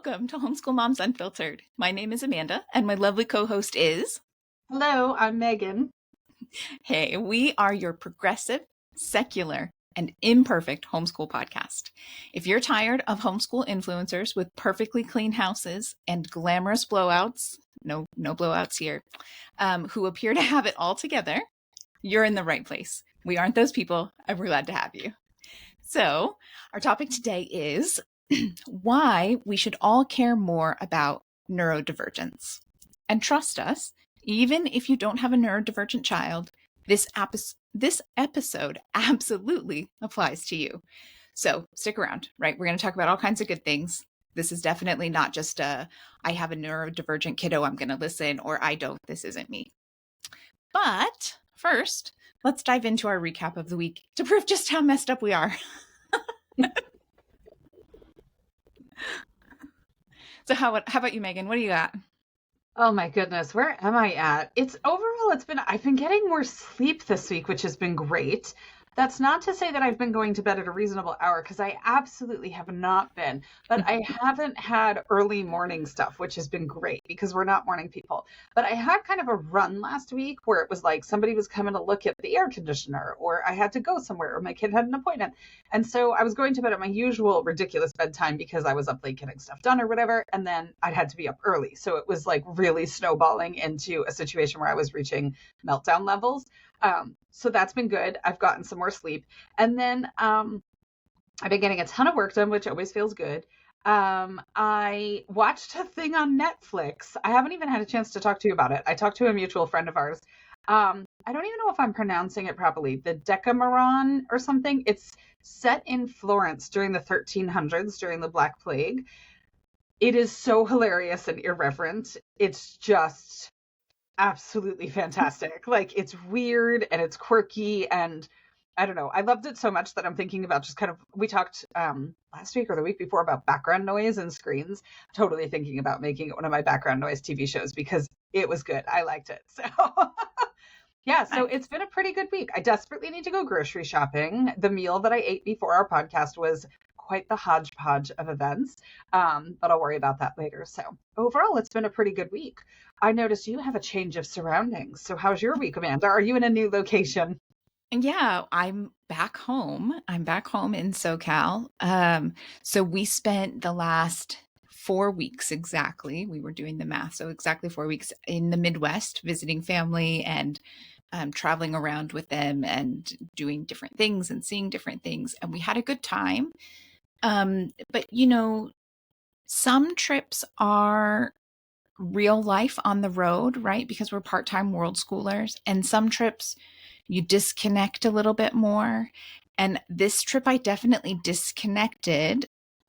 Welcome to Homeschool Moms Unfiltered. My name is Amanda, and my lovely co-host is... Hello, I'm Meagan. Hey, we are your progressive, secular, and imperfect homeschool podcast. If you're tired of homeschool influencers with perfectly clean houses and glamorous blowouts, no blowouts here, who appear to have it all together, you're in the right place. We aren't those people, and we're glad to have you. So, our topic today is why we should all care more about neurodivergence. And trust us, even if you don't have a neurodivergent child, this episode absolutely applies to you. So stick around, right? We're going to talk about all kinds of good things. This is definitely not just I have a neurodivergent kiddo, I'm going to listen, or I don't, this isn't me. But first, let's dive into our recap of the week to prove just how messed up we are. So how about you, Meagan? What do you got? Oh my goodness, where am I at? I've been getting more sleep this week, which has been great. That's not to say that I've been going to bed at a reasonable hour, because I absolutely have not been. But I haven't had early morning stuff, which has been great because we're not morning people. But I had kind of a run last week where it was like somebody was coming to look at the air conditioner, or I had to go somewhere, or my kid had an appointment. And so I was going to bed at my usual ridiculous bedtime because I was up late getting stuff done or whatever. And then I had to be up early. So it was like really snowballing into a situation where I was reaching meltdown levels. So that's been good. I've gotten some more sleep. And then I've been getting a ton of work done, which always feels good. I watched a thing on Netflix. I haven't even had a chance to talk to you about it. I talked to a mutual friend of ours. I don't even know if I'm pronouncing it properly. The Decameron or something. It's set in Florence during the 1300s, during the Black Plague. It is so hilarious and irreverent. It's just absolutely fantastic. Like, it's weird and it's quirky, and I don't know. I loved it so much that I'm thinking about just kind of, we talked last week or the week before about background noise and screens. Totally thinking about making it one of my background noise TV shows because it was good. I liked it. So yeah, so it's been a pretty good week. I desperately need to go grocery shopping. The meal that I ate before our podcast was quite the hodgepodge of events, but I'll worry about that later. So overall, it's been a pretty good week. I noticed you have a change of surroundings. So how's your week, Amanda? Are you in a new location? Yeah, I'm back home. I'm back home in SoCal. So we spent the last 4 weeks exactly. We were doing the math. So exactly 4 weeks in the Midwest, visiting family and traveling around with them and doing different things and seeing different things. And we had a good time. But some trips are real life on the road, right? Because we're part-time world schoolers, and some trips you disconnect a little bit more. And this trip I definitely disconnected.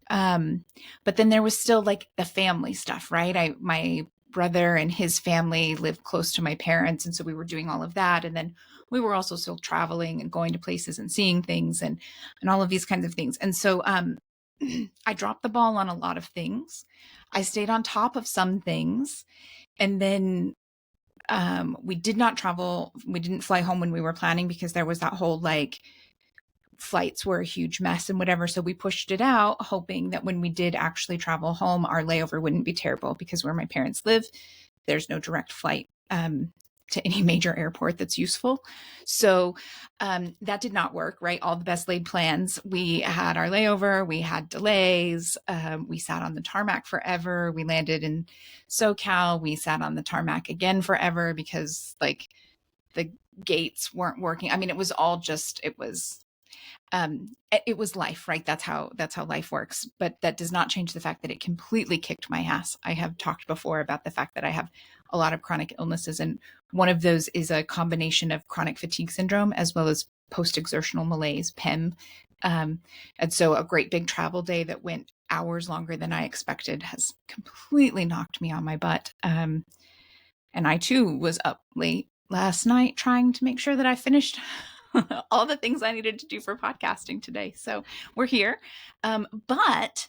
But then there was still like the family stuff, right? My brother and his family live close to my parents, and so we were doing all of that. And then we were also still traveling and going to places and seeing things and all of these kinds of things. And so I dropped the ball on a lot of things. I stayed on top of some things. And then we did not travel. We didn't fly home when we were planning because there was that whole like flights were a huge mess and whatever. So we pushed it out, hoping that when we did actually travel home, our layover wouldn't be terrible, because where my parents live, there's no direct flight to any major airport that's useful. So that did not work, right? All the best laid plans. We had our layover, we had delays, we sat on the tarmac forever. We landed in SoCal, we sat on the tarmac again forever because like the gates weren't working. I mean, it was all just, it was life, right? That's how life works. But that does not change the fact that it completely kicked my ass. I have talked before about the fact that I have a lot of chronic illnesses, and one of those is a combination of chronic fatigue syndrome as well as post-exertional malaise, PEM. And so a great big travel day that went hours longer than I expected has completely knocked me on my butt. And I too was up late last night trying to make sure that I finished all the things I needed to do for podcasting today. So we're here. But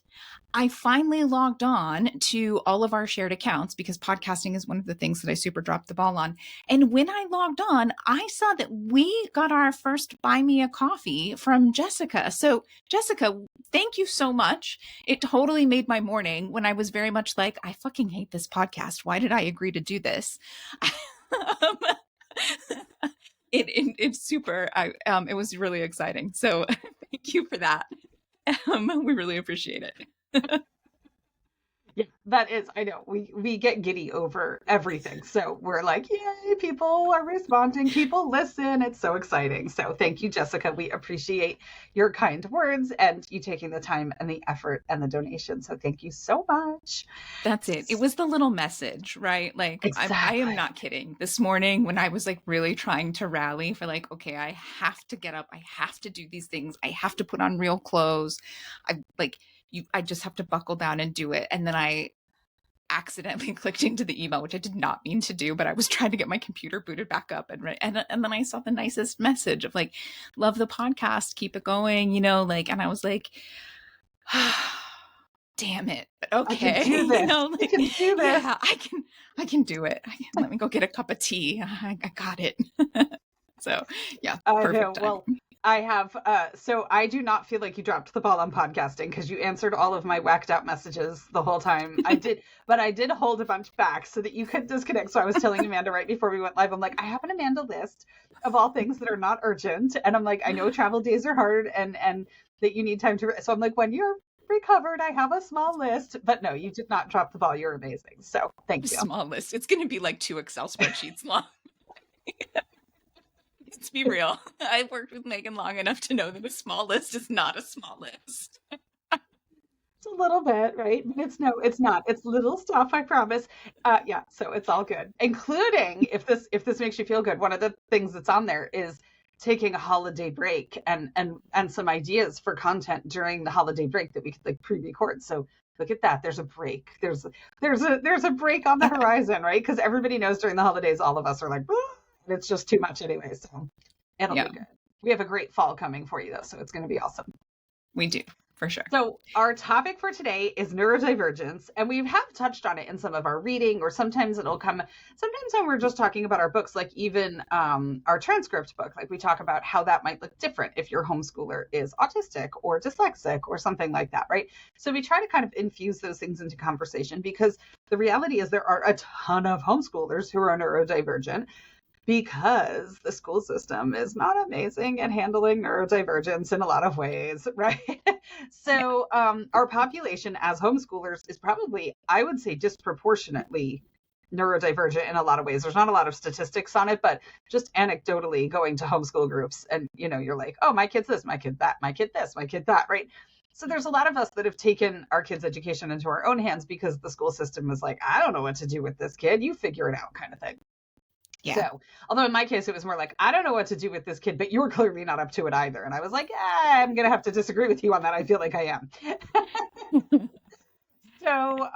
I finally logged on to all of our shared accounts because podcasting is one of the things that I super dropped the ball on. And when I logged on, I saw that we got our first Buy Me a Coffee from Jessica. So, Jessica, thank you so much. It totally made my morning when I was very much like, I fucking hate this podcast. Why did I agree to do this? um, it's super. It was really exciting. So, thank you for that. We really appreciate it. Yeah, that is, I know, we get giddy over everything. So we're like, yay, people are responding, people listen. It's so exciting. So thank you, Jessica. We appreciate your kind words and you taking the time and the effort and the donation. So thank you so much. That's it. It was the little message, right? Like, Exactly. I am not kidding. This morning when I was like really trying to rally for like, okay, I have to get up. I have to do these things. I have to put on real clothes. I just have to buckle down and do it. And then I accidentally clicked into the email, which I did not mean to do, but I was trying to get my computer booted back up. And then I saw the nicest message of like, love the podcast, keep it going, like, and I was like, damn it. Okay. I can do this. Like, I can do this. Yeah, I can do it. Let me go get a cup of tea. I got it. So yeah, perfect. Well, I have, so I do not feel like you dropped the ball on podcasting because you answered all of my whacked out messages the whole time. I did, but I did hold a bunch back so that you could disconnect. So I was telling Amanda right before we went live, I'm like, I have an Amanda list of all things that are not urgent. And I'm like, I know travel days are hard and that you need time to, so I'm like, when you're recovered, I have a small list, but no, you did not drop the ball. You're amazing. So thank you. Small list. It's going to be like 2 Excel spreadsheets long. Let's be real. I've worked with Meagan long enough to know that a small list is not a small list. It's a little bit, right? But it's not. It's little stuff, I promise. Yeah, so it's all good. Including if this makes you feel good, one of the things that's on there is taking a holiday break and some ideas for content during the holiday break that we could like pre-record. So look at that. There's a break. There's a break on the horizon, right? Because everybody knows during the holidays, all of us are like, it's just too much anyway. So it'll be good. We have a great fall coming for you though. So it's going to be awesome. We do, for sure. So our topic for today is neurodivergence. And we have touched on it in some of our reading, or sometimes it'll come, sometimes when we're just talking about our books, like even our transcript book, like we talk about how that might look different if your homeschooler is autistic or dyslexic or something like that, right? So we try to kind of infuse those things into conversation because the reality is there are a ton of homeschoolers who are neurodivergent, because the school system is not amazing at handling neurodivergence in a lot of ways, right? So our population as homeschoolers is probably, I would say, disproportionately neurodivergent in a lot of ways. There's not a lot of statistics on it, but just anecdotally going to homeschool groups and, you're like, oh, my kid's this, my kid that, my kid this, my kid that, right? So there's a lot of us that have taken our kids' education into our own hands because the school system was like, I don't know what to do with this kid. You figure it out kind of thing. Yeah. So, although in my case, it was more like, I don't know what to do with this kid, but you're clearly not up to it either. And I was like, I'm going to have to disagree with you on that. I feel like I am. So,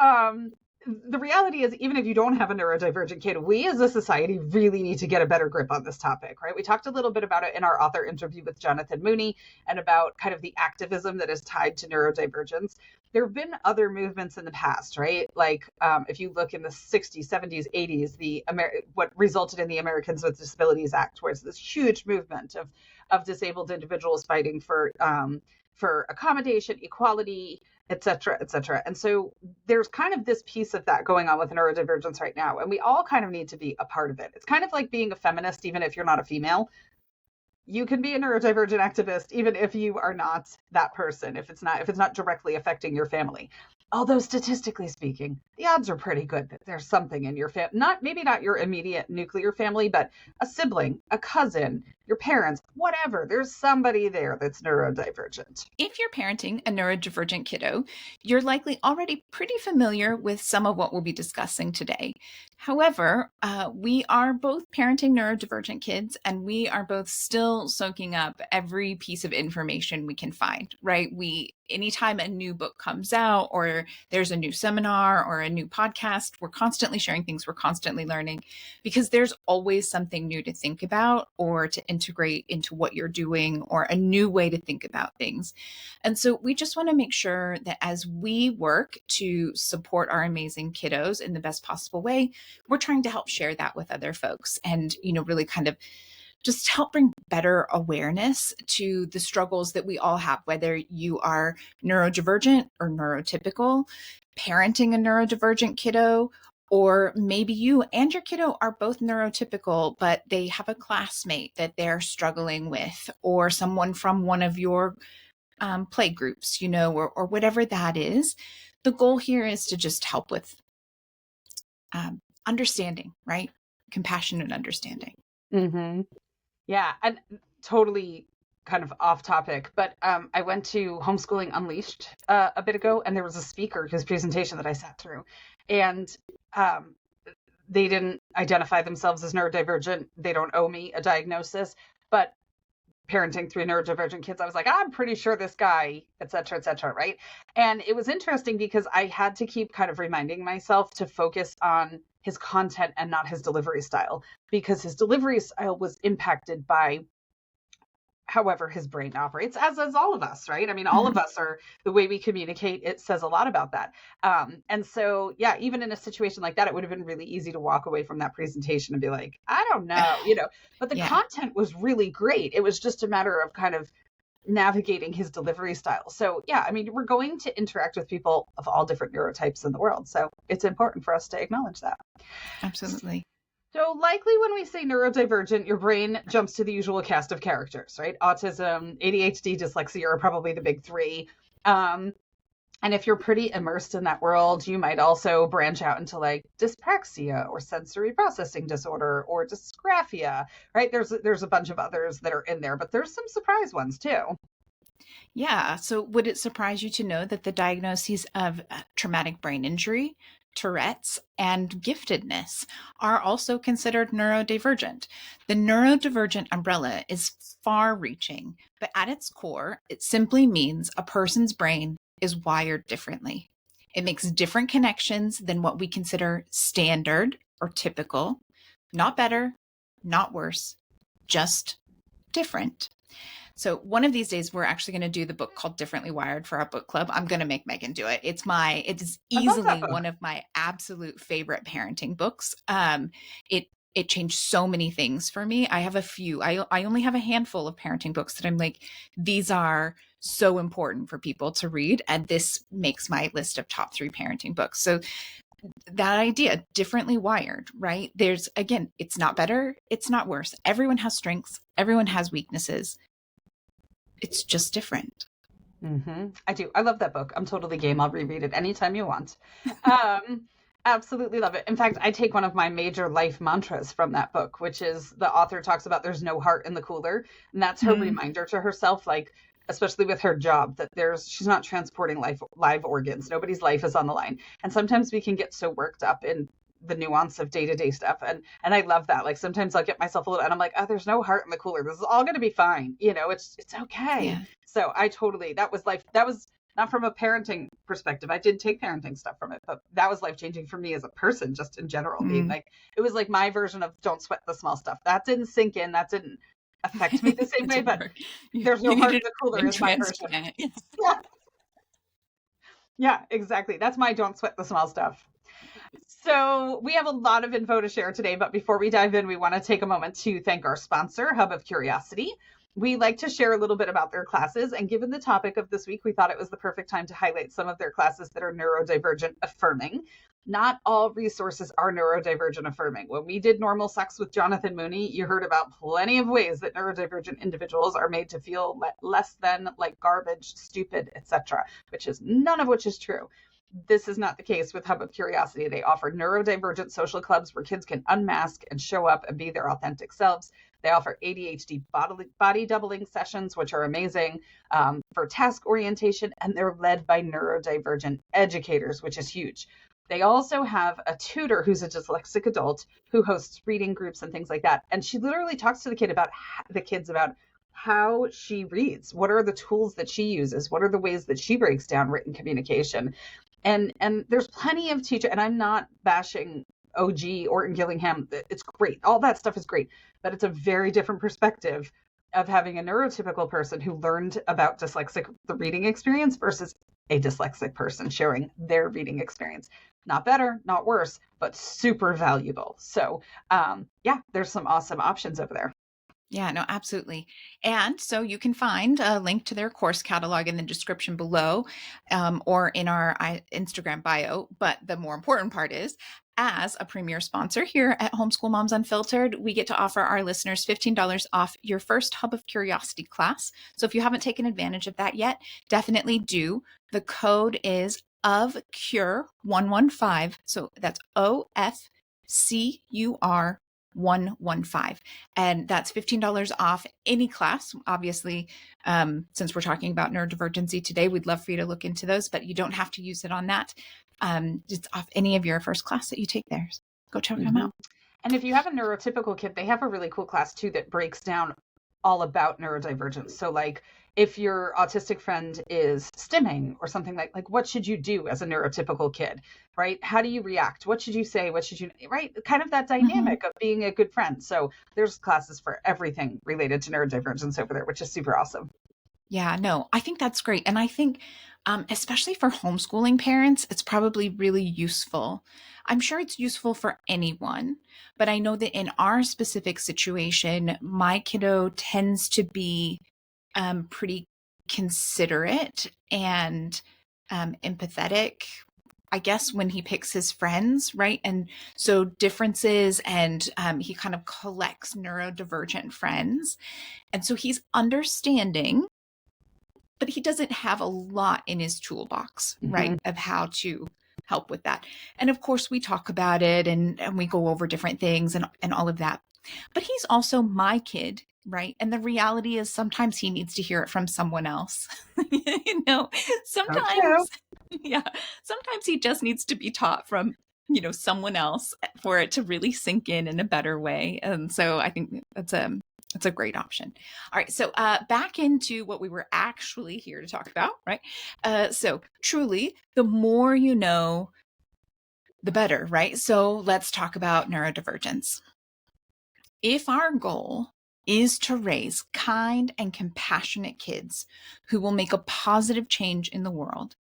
the reality is, even if you don't have a neurodivergent kid, we as a society really need to get a better grip on this topic, right? We talked a little bit about it in our author interview with Jonathan Mooney and about kind of the activism that is tied to neurodivergence. There have been other movements in the past, right? Like if you look in the 60s, 70s, 80s, what resulted in the Americans with Disabilities Act, where it's this huge movement of disabled individuals fighting for accommodation, equality, et cetera, et cetera. And so there's kind of this piece of that going on with neurodivergence right now. And we all kind of need to be a part of it. It's kind of like being a feminist, even if you're not a female. You can be a neurodivergent activist, even if you are not that person, if it's not directly affecting your family. Although statistically speaking, the odds are pretty good that there's something in your family, maybe not your immediate nuclear family, but a sibling, a cousin, your parents, whatever. There's somebody there that's neurodivergent. If you're parenting a neurodivergent kiddo, you're likely already pretty familiar with some of what we'll be discussing today. However, we are both parenting neurodivergent kids, and we are both still soaking up every piece of information we can find, right? Anytime a new book comes out or there's a new seminar or a new podcast, we're constantly sharing things, we're constantly learning, because there's always something new to think about or to integrate into what you're doing or a new way to think about things. And so we just want to make sure that as we work to support our amazing kiddos in the best possible way, we're trying to help share that with other folks and, really kind of just help bring better awareness to the struggles that we all have, whether you are neurodivergent or neurotypical, parenting a neurodivergent kiddo, or maybe you and your kiddo are both neurotypical, but they have a classmate that they're struggling with, or someone from one of your play groups, or whatever that is. The goal here is to just help with understanding, right? Compassion and understanding. Mm-hmm. Yeah, and totally kind of off topic, but I went to Homeschooling Unleashed a bit ago, and there was a speaker whose presentation that I sat through, and they didn't identify themselves as neurodivergent. They don't owe me a diagnosis, but parenting three neurodivergent kids, I was like, I'm pretty sure this guy, et cetera, right? And it was interesting because I had to keep kind of reminding myself to focus on his content and not his delivery style, because his delivery style was impacted by however his brain operates, as all of us, right? I mean, all of us are, the way we communicate, it says a lot about that. And so, yeah, even in a situation like that, it would have been really easy to walk away from that presentation and be like, I don't know, but the content was really great. It was just a matter of kind of navigating his delivery style. So yeah, I mean, we're going to interact with people of all different neurotypes in the world. So it's important for us to acknowledge that. Absolutely. So likely when we say neurodivergent, your brain jumps to the usual cast of characters, right? Autism, ADHD, dyslexia are probably the big three. And if you're pretty immersed in that world, you might also branch out into like dyspraxia or sensory processing disorder or dysgraphia, right? There's a bunch of others that are in there, but there's some surprise ones too. Yeah. So would it surprise you to know that the diagnoses of traumatic brain injury, Tourette's, and giftedness are also considered neurodivergent? The neurodivergent umbrella is far reaching, but at its core, it simply means a person's brain is wired differently. It makes different connections than what we consider standard or typical. Not better, not worse, just different. So one of these days, we're actually going to do the book called Differently Wired for our book club. I'm going to make Meagan do it. It is easily one of my absolute favorite parenting books. It changed so many things for me. I have a few. I only have a handful of parenting books that I'm like, these are so important for people to read. And this makes my list of top 3 parenting books. So that idea, differently wired, right? Again, it's not better. It's not worse. Everyone has strengths. Everyone has weaknesses. It's just different. Mm-hmm. I do. I love that book. I'm totally game. I'll reread it anytime you want. Absolutely love it. In fact, I take one of my major life mantras from that book, which is the author talks about there's no heart in the cooler. And that's her reminder to herself, like, especially with her job, that she's not transporting live organs. Nobody's life is on the line. And sometimes we can get so worked up in the nuance of day-to-day stuff. And I love that. Like sometimes I'll get myself a little, and I'm like, oh, there's no heart in the cooler. This is all going to be fine. It's okay. Yeah. So that was life. That was not from a parenting perspective. I did take parenting stuff from it, but that was life-changing for me as a person, just in general, being like, it was like my version of don't sweat the small stuff. That didn't sink in. That didn't affect me the same way, but there's no heart in the cooler is my version. Yeah. Yeah, exactly. That's my don't sweat the small stuff. So we have a lot of info to share today, but before we dive in, we want to take a moment to thank our sponsor, Hub of Curiosity. We like to share a little bit about their classes, and given the topic of this week, we thought it was the perfect time to highlight some of their classes that are neurodivergent affirming. Not all resources are neurodivergent affirming. When we did Normal Sex with Jonathan Mooney, you heard about plenty of ways that neurodivergent individuals are made to feel less than, like garbage, stupid, etc., none of which is true. This is not the case with Hub of Curiosity. They offer neurodivergent social clubs where kids can unmask and show up and be their authentic selves. They offer ADHD body doubling sessions, which are amazing for task orientation, and they're led by neurodivergent educators, which is huge. They also have a tutor who's a dyslexic adult who hosts reading groups and things like that. And she literally talks to the kids about how she reads. What are the tools that she uses? What are the ways that she breaks down written communication? And there's plenty of teachers, and I'm not bashing OG Orton Gillingham. It's great. All that stuff is great, but it's a very different perspective of having a neurotypical person who learned about the reading experience versus a dyslexic person sharing their reading experience. Not better, not worse, but super valuable. So, yeah, there's some awesome options over there. Yeah, no, absolutely. And so you can find a link to their course catalog in the description below, or in our Instagram bio. But the more important part is, as a premier sponsor here at Homeschool Moms Unfiltered, we get to offer our listeners $15 off your first Hub of Curiosity class. So if you haven't taken advantage of that yet, definitely do. The code is of cure 115. So that's OFCUR 115, and that's $15 off any class. Obviously, since we're talking about neurodivergency today, we'd love for you to look into those, but you don't have to use it on that. It's off any of your first class that you take there. So go check them out. And if you have a neurotypical kid, they have a really cool class too that breaks down all about neurodivergence. So like if your autistic friend is stimming or something, like what should you do as a neurotypical kid, right? How do you react? What should you say? What should you, right? Kind of that dynamic of being a good friend. So there's classes for everything related to neurodivergence over there, which is super awesome. Yeah, no, I think that's great. And I think, especially for homeschooling parents, it's probably really useful. I'm sure it's useful for anyone, but I know that in our specific situation, my kiddo tends to be pretty considerate and empathetic, I guess, when he picks his friends, right? And so differences, and he kind of collects neurodivergent friends. And so he's understanding, but he doesn't have a lot in his toolbox, right, of how to help with that. And of course, we talk about it, and we go over different things and all of that. But he's also my kid, right? And the reality is sometimes he needs to hear it from someone else. Sometimes, yeah, sometimes he just needs to be taught from, someone else for it to really sink in a better way. And so I think that's a great option. All right. So back into what we were actually here to talk about, right? So truly, the more you know, the better, right? So let's talk about neurodivergence. If our goal is to raise kind and compassionate kids who will make a positive change in the world,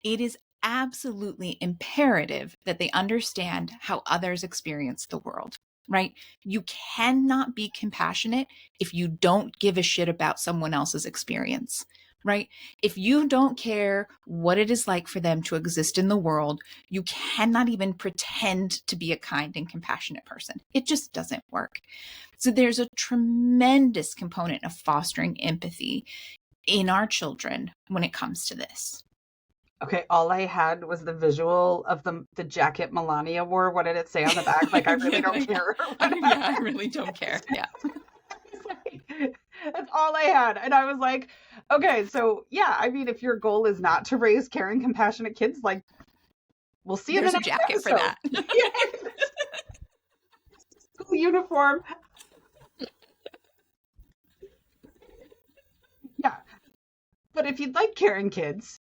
it is absolutely imperative that they understand how others experience the world, right? You cannot be compassionate if you don't give a shit about someone else's experience, right? If you don't care what it is like for them to exist in the world, you cannot even pretend to be a kind and compassionate person. It just doesn't work. So there's a tremendous component of fostering empathy in our children when it comes to this. Okay, all I had was the visual of the jacket Melania wore. What did it say on the back? Like, I really don't care. Yeah, I really don't care. Yeah. That's all I had. And I was like, okay, so yeah, I mean, if your goal is not to raise caring, compassionate kids, like, we'll see you in the next jacket episode. For that. School uniform. Yeah. But if you'd like caring kids,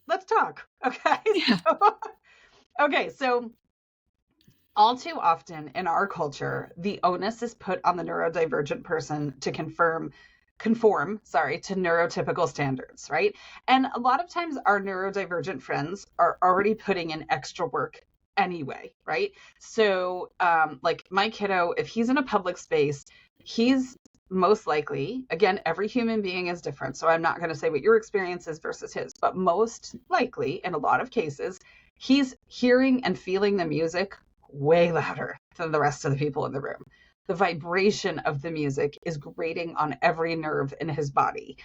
let's talk. Okay. Yeah. So all too often in our culture, the onus is put on the neurodivergent person to conform to neurotypical standards, right? And a lot of times our neurodivergent friends are already putting in extra work anyway, right? So like my kiddo, if he's in a public space, he's most likely, again, every human being is different. So I'm not going to say what your experience is versus his, but most likely in a lot of cases, he's hearing and feeling the music way louder than the rest of the people in the room. The vibration of the music is grating on every nerve in his body.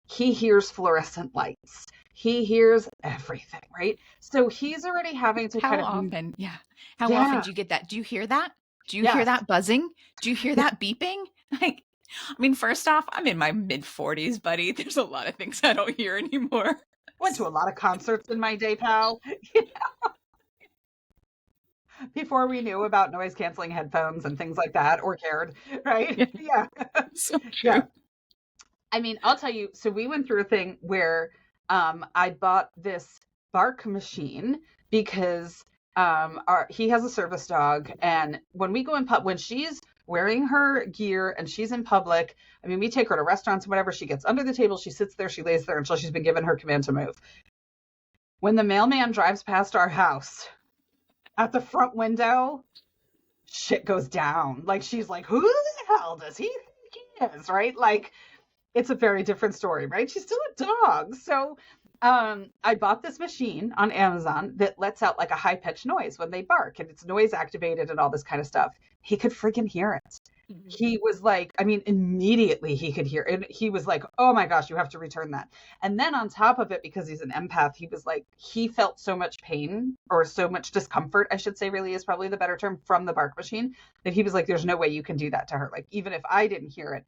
He hears fluorescent lights. He hears everything, right? So he's already having to How often do you get that? Do you hear that? Do you hear that buzzing? Do you hear that beeping? Like, I mean, first off, I'm in my mid-40s, buddy. There's a lot of things I don't hear anymore. Went to a lot of concerts in my day, pal. Before we knew about noise-canceling headphones and things like that, or cared, right? Yeah. So true. Yeah. I mean, I'll tell you, so we went through a thing where I bought this bark machine because He has a service dog, and when we go in when she's wearing her gear and she's in public, I mean, we take her to restaurants, whatever. She gets under the table, she sits there, she lays there until she's been given her command to move. When the mailman drives past our house at the front window, shit goes down. Like, she's like, who the hell does he think he is? Right? Like, it's a very different story, right? She's still a dog. So I bought this machine on Amazon that lets out like a high pitched noise when they bark, and it's noise activated and all this kind of stuff. He could freaking hear it. He was like, I mean, immediately he could hear it. He was like, oh my gosh, you have to return that. And then on top of it, because he's an empath, he was like, he felt so much pain, or so much discomfort, I should say, really is probably the better term, from the bark machine, that he was like, there's no way you can do that to her. Like, even if I didn't hear it,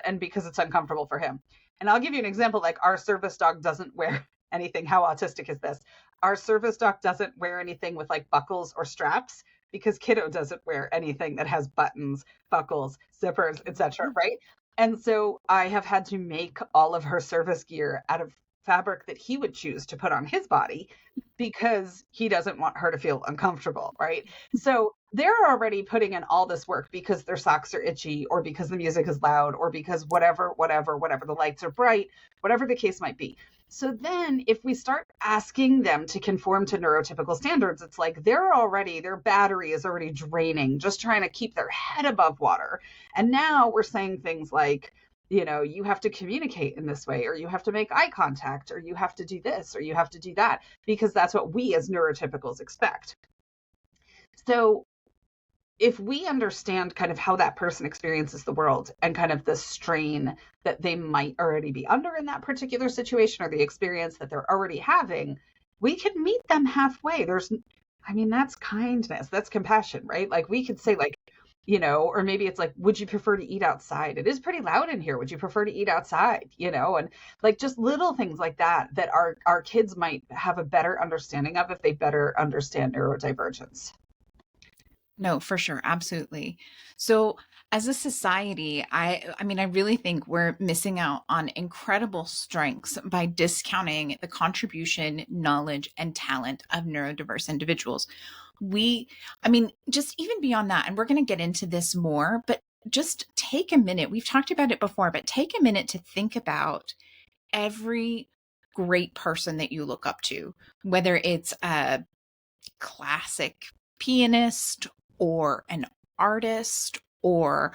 and because it's uncomfortable for him. And I'll give you an example. Like, our service dog doesn't wear anything. How autistic is this? Our service dog doesn't wear anything with like buckles or straps, because Kiddo doesn't wear anything that has buttons, buckles, zippers, etc. Right? And so I have had to make all of her service gear out of fabric that he would choose to put on his body, because he doesn't want her to feel uncomfortable, right? So they're already putting in all this work because their socks are itchy, or because the music is loud, or because whatever, the lights are bright, whatever the case might be. So then if we start asking them to conform to neurotypical standards, it's like their battery is already draining, just trying to keep their head above water. And now we're saying things like, you have to communicate in this way, or you have to make eye contact, or you have to do this, or you have to do that, because that's what we as neurotypicals expect. So if we understand kind of how that person experiences the world, and kind of the strain that they might already be under in that particular situation, or the experience that they're already having, we can meet them halfway. That's kindness, that's compassion, right? Like, we could say like, or maybe it's like, would you prefer to eat outside? It is pretty loud in here. Would you prefer to eat outside? And like, just little things like that our kids might have a better understanding of if they better understand neurodivergence. No, for sure. Absolutely. So as a society, I really think we're missing out on incredible strengths by discounting the contribution, knowledge, and talent of neurodiverse individuals. Just even beyond that, and we're going to get into this more, but just take a minute. We've talked about it before, but take a minute to think about every great person that you look up to, whether it's a classic pianist, or an artist, or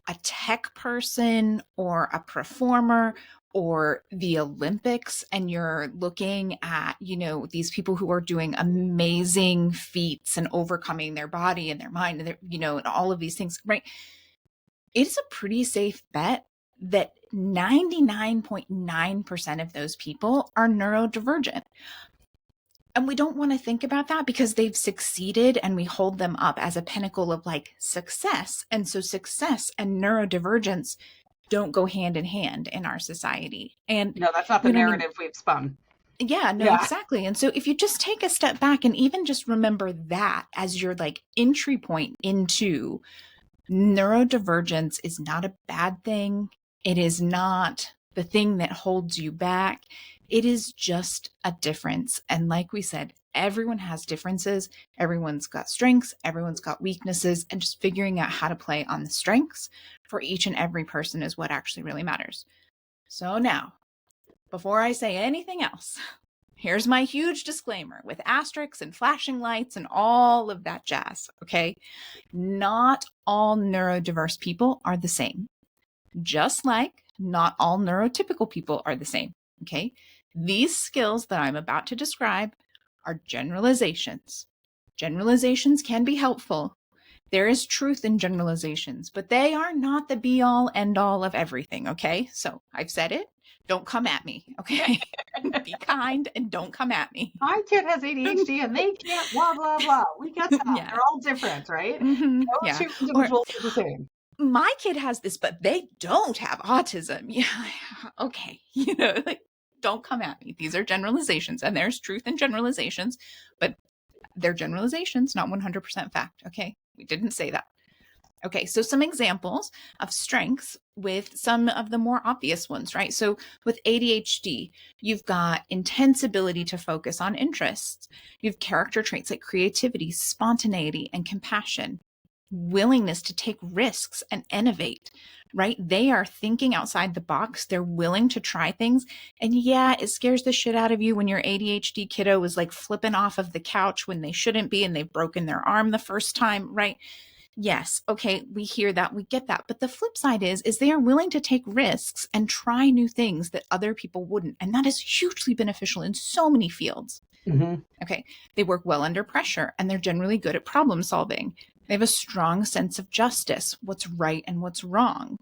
a tech person, or a performer, or the Olympics, and you're looking at, these people who are doing amazing feats and overcoming their body and their mind and and all of these things, right? It's a pretty safe bet that 99.9% of those people are neurodivergent. And we don't want to think about that because they've succeeded, and we hold them up as a pinnacle of like success. And so success and neurodivergence don't go hand in hand in our society. And no, that's not the narrative we've spun. Yeah, no, exactly. And so if you just take a step back and even just remember that as your like entry point into neurodivergence is not a bad thing. It is not the thing that holds you back. It is just a difference. And like we said, everyone has differences. Everyone's got strengths. Everyone's got weaknesses. And just figuring out how to play on the strengths for each and every person is what actually really matters. So now, before I say anything else, here's my huge disclaimer with asterisks and flashing lights and all of that jazz, okay? Not all neurodiverse people are the same. Just like not all neurotypical people are the same, okay? These skills that I'm about to describe are generalizations. Generalizations can be helpful. There is truth in generalizations, but they are not the be-all, end-all of everything, okay? So I've said it. Don't come at me, okay? Be kind and don't come at me. My kid has ADHD and they can't blah, blah, blah. We get that. Yeah. They're all different, right? Mm-hmm. No two individuals are the same. My kid has this, but they don't have autism. Yeah, okay. Like, don't come at me. These are generalizations, and there's truth in generalizations, but they're generalizations, not 100% fact, okay? We didn't say that. Okay, so some examples of strengths with some of the more obvious ones, right? So with ADHD, you've got intense ability to focus on interests. You have character traits like creativity, spontaneity, and compassion, willingness to take risks and innovate, right? They are thinking outside the box. They're willing to try things. And yeah, it scares the shit out of you when your ADHD kiddo is like flipping off of the couch when they shouldn't be and they've broken their arm the first time, right? Yes, okay, we hear that, we get that. But the flip side is they are willing to take risks and try new things that other people wouldn't. And that is hugely beneficial in so many fields. Mm-hmm. Okay, they work well under pressure and they're generally good at problem solving. They have a strong sense of justice, what's right and what's wrong.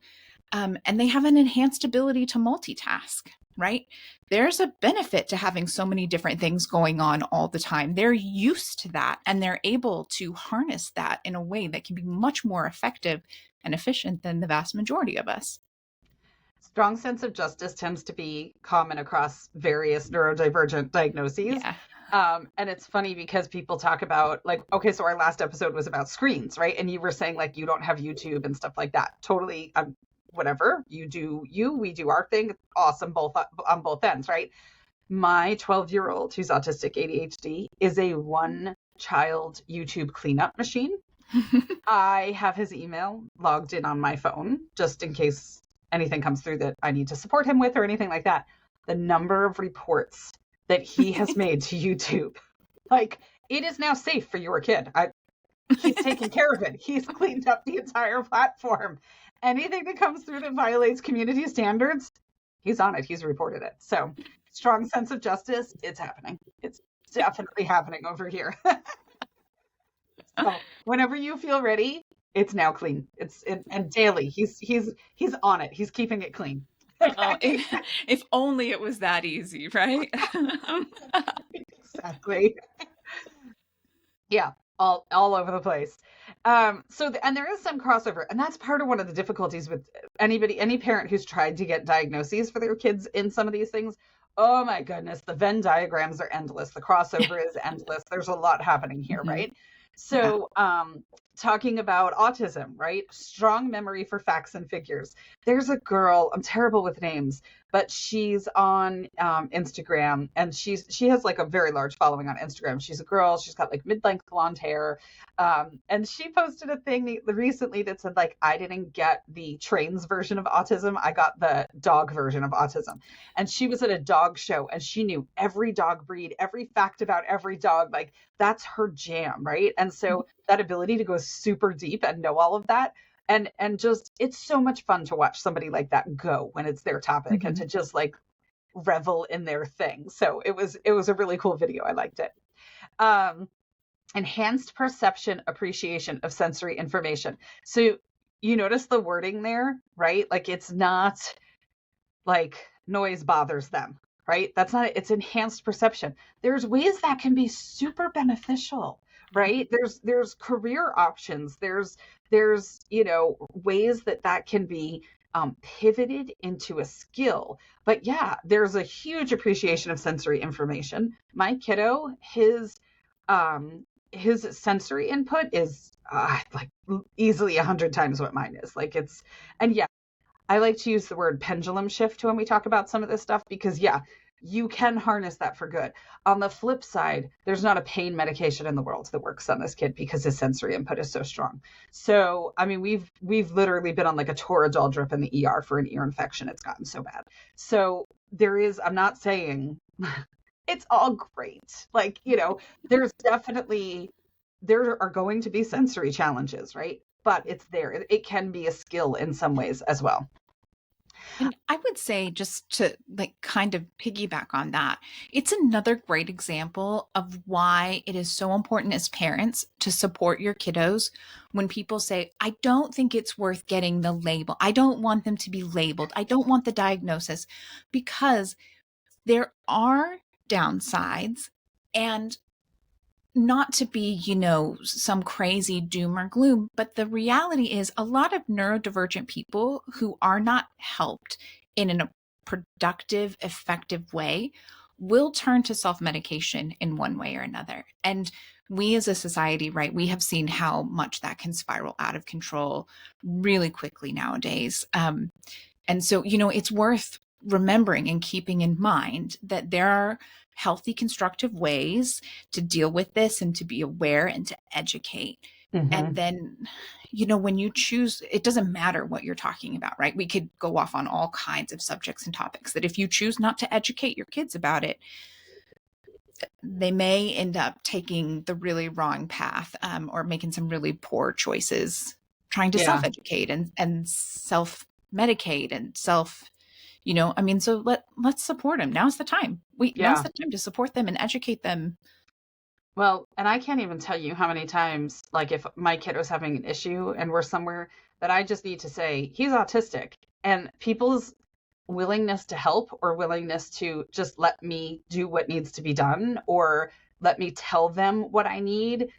And they have an enhanced ability to multitask, right? There's a benefit to having so many different things going on all the time. They're used to that and they're able to harness that in a way that can be much more effective and efficient than the vast majority of us. Strong sense of justice tends to be common across various neurodivergent diagnoses. Yeah. And it's funny because people talk about like, okay, so our last episode was about screens, right? And you were saying like you don't have YouTube and stuff like that. Totally, whatever. You do you, we do our thing. Awesome, both on both ends, right? My 12-year-old who's autistic ADHD is a one-child YouTube cleanup machine. I have his email logged in on my phone just in case anything comes through that I need to support him with or anything like that. The number of reports that he has made to YouTube, like, it is now safe for your kid. He's taken care of it. He's cleaned up the entire platform. Anything that comes through that violates community standards, he's on it. He's reported it. So strong sense of justice, it's happening. It's definitely happening over here. So whenever you feel ready, it's now clean. And daily. He's on it. He's keeping it clean. Oh, if only it was that easy, right? Exactly. Yeah, all over the place. And there is some crossover, and that's part of one of the difficulties with any parent who's tried to get diagnoses for their kids in some of these things. Oh my goodness, the Venn diagrams are endless. The crossover is endless. There's a lot happening here, Mhm. right? So, talking about autism, right? Strong memory for facts and figures. There's a girl, I'm terrible with names, but she's on Instagram, and she has like a very large following on Instagram. She's a girl. She's got like mid-length blonde hair. And she posted a thing recently that said like, I didn't get the trains version of autism. I got the dog version of autism. And she was at a dog show and she knew every dog breed, every fact about every dog. Like, that's her jam, right? And so that ability to go super deep and know all of that, and just, it's so much fun to watch somebody like that go when it's their topic and to just like revel in their thing. So it was a really cool video. I liked it. Enhanced perception appreciation of sensory information. So you notice the wording there, right? Like, it's not like noise bothers them, right? That's not it. It's enhanced perception. There's ways that can be super beneficial, right? There's career options. There's ways that can be pivoted into a skill. But yeah, there's a huge appreciation of sensory information. My kiddo, his sensory input is like easily 100 times what mine is. Like, and yeah, I like to use the word pendulum shift when we talk about some of this stuff, because yeah, you can harness that for good. On the flip side, there's not a pain medication in the world that works on this kid because his sensory input is so strong. So, I mean, we've literally been on like a Toradol drip in the ER for an ear infection. It's gotten so bad. So I'm not saying it's all great. Like, there are going to be sensory challenges, right? But it's there. It can be a skill in some ways as well. And I would say, just to like kind of piggyback on that, it's another great example of why it is so important as parents to support your kiddos when people say, I don't think it's worth getting the label. I don't want them to be labeled. I don't want the diagnosis, because there are downsides, and not to be, some crazy doom or gloom, but the reality is a lot of neurodivergent people who are not helped in a productive, effective way will turn to self-medication in one way or another. And we as a society, right, we have seen how much that can spiral out of control really quickly nowadays. And so, it's worth remembering and keeping in mind that there are healthy, constructive ways to deal with this and to be aware and to educate. And then, when you choose, it doesn't matter what you're talking about, right? We could go off on all kinds of subjects and topics that if you choose not to educate your kids about it, they may end up taking the really wrong path, or making some really poor choices, trying to self-educate and self-medicate and so let's support them. Now's the time. Now's the time to support them and educate them. Well, and I can't even tell you how many times, like if my kid was having an issue and we're somewhere, that I just need to say, he's autistic. And people's willingness to help or willingness to just let me do what needs to be done or let me tell them what I need,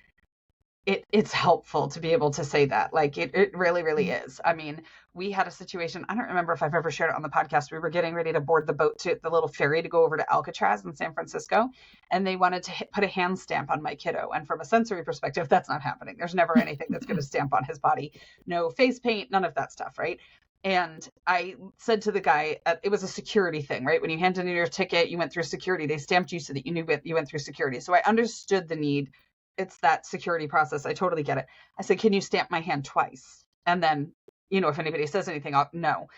it's helpful to be able to say that. Like it really, really is. I mean, we had a situation, I don't remember if I've ever shared it on the podcast. We were getting ready to board the boat to the little ferry to go over to Alcatraz in San Francisco. And they wanted to put a hand stamp on my kiddo. And from a sensory perspective, that's not happening. There's never anything that's going to stamp on his body. No face paint, none of that stuff, right? And I said to the guy, it was a security thing, right? When you handed in your ticket, you went through security. They stamped you so that you knew you went through security. So I understood the need. It's that security process. I totally get it. I said, can you stamp my hand twice? And then, if anybody says anything, I'll no.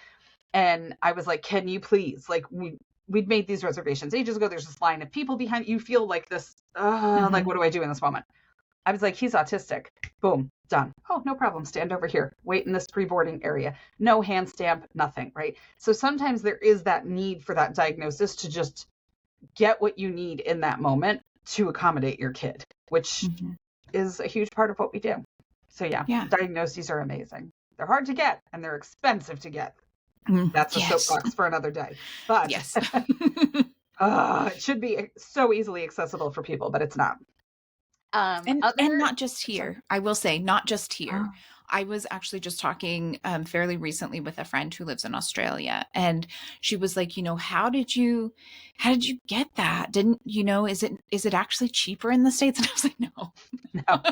And I was like, can you please? Like we'd made these reservations ages ago. There's this line of people behind you. Feel like this, like, what do I do in this moment? I was like, he's autistic. Boom, done. Oh, no problem. Stand over here. Wait in this pre-boarding area. No hand stamp, nothing, right? So sometimes there is that need for that diagnosis to just get what you need in that moment to accommodate your kid, which is a huge part of what we do. So yeah, diagnoses are amazing. They're hard to get and they're expensive to get. That's a soapbox for another day. But yes, it should be so easily accessible for people, but it's not. And not just here. I will say, not just here. I was actually just talking fairly recently with a friend who lives in Australia, and she was like, how did you get that? Didn't is it actually cheaper in the States? And I was like, no,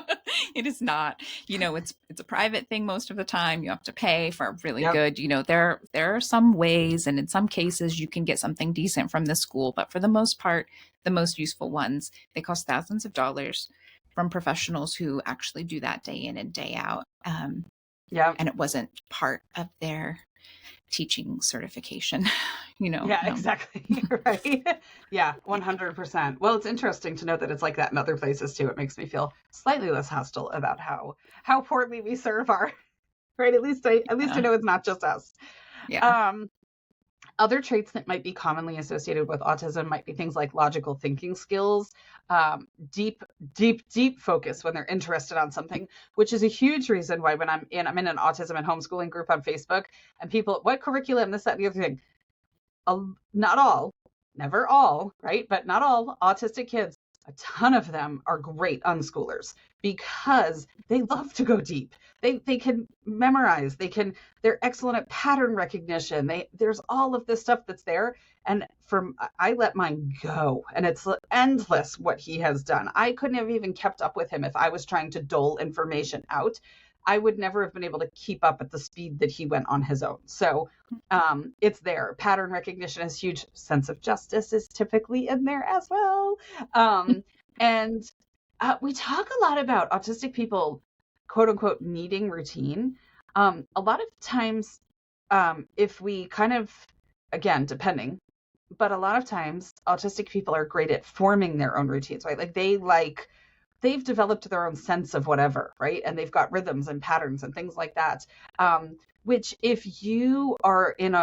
it is not. It's a private thing most of the time. You have to pay for a really good. There are some ways, and in some cases, you can get something decent from the school, but for the most part, the most useful ones, they cost thousands of dollars from professionals who actually do that day in and day out. And it wasn't part of their teaching certification, Exactly. Right. Yeah, 100%. Well, it's interesting to know that it's like that in other places too. It makes me feel slightly less hostile about how poorly we serve our, right. At least I know it's not just us. Yeah. Other traits that might be commonly associated with autism might be things like logical thinking skills, deep focus when they're interested on something, which is a huge reason why when I'm in an autism and homeschooling group on Facebook, and people, what curriculum, this, that, and the other thing. Not all, never all, right? But not all autistic kids, a ton of them are great unschoolers because they love to go deep. They can memorize. They're excellent at pattern recognition. There's all of this stuff that's there. And I let mine go, and it's endless what he has done. I couldn't have even kept up with him if I was trying to dole information out. I would never have been able to keep up at the speed that he went on his own. So it's there. Pattern recognition is huge. Sense of justice is typically in there as well. And we talk a lot about autistic people, quote unquote, needing routine. A lot of times, if we kind of, again, depending, but a lot of times autistic people are great at forming their own routines, right? Like they've developed their own sense of whatever, right? And they've got rhythms and patterns and things like that. Which if you are in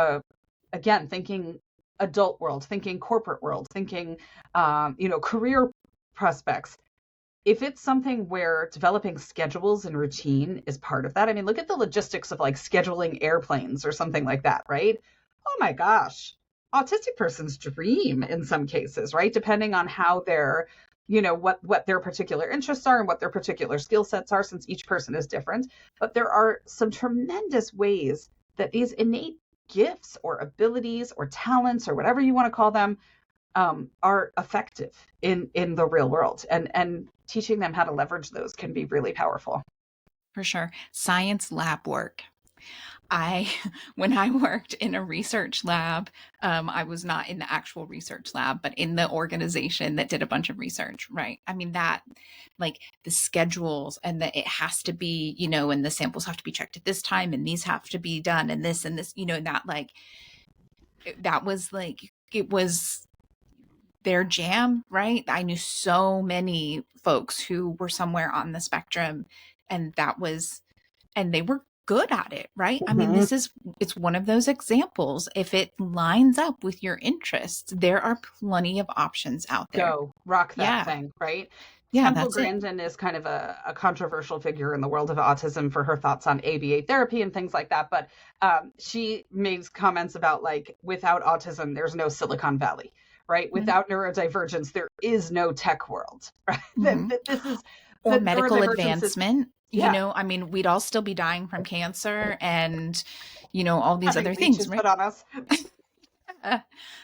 again, thinking adult world, thinking corporate world, thinking, career prospects, if it's something where developing schedules and routine is part of that, I mean, look at the logistics of like scheduling airplanes or something like that, right? Oh my gosh, autistic person's dream in some cases, right? Depending on how they're, what their particular interests are and what their particular skill sets are, since each person is different. But there are some tremendous ways that these innate gifts or abilities or talents or whatever you want to call them are effective in the real world, and teaching them how to leverage those can be really powerful. For sure. Science lab work. I, when I worked in a research lab, I was not in the actual research lab, but in the organization that did a bunch of research, right? I mean, that, like the schedules and that it has to be, and the samples have to be checked at this time and these have to be done and this, that like, that was like, it was their jam, right? I knew so many folks who were somewhere on the spectrum, and and they were good at it, right? I mean, Mm-hmm. it's one of those examples. If it lines up with your interests, there are plenty of options out there. Go rock that Yeah. thing, right? Yeah, Temple that's it. Grandin is kind of a controversial figure in the world of autism for her thoughts on ABA therapy and things like that. But she makes comments about like, without autism, there's no Silicon Valley, right? Mm-hmm. Without neurodivergence, there is no tech world, right? Mm-hmm. This is Or that medical neurodivergence is, advancement. yeah, I mean, we'd all still be dying from cancer and, all these having other things, leeches right? put on us. Uh,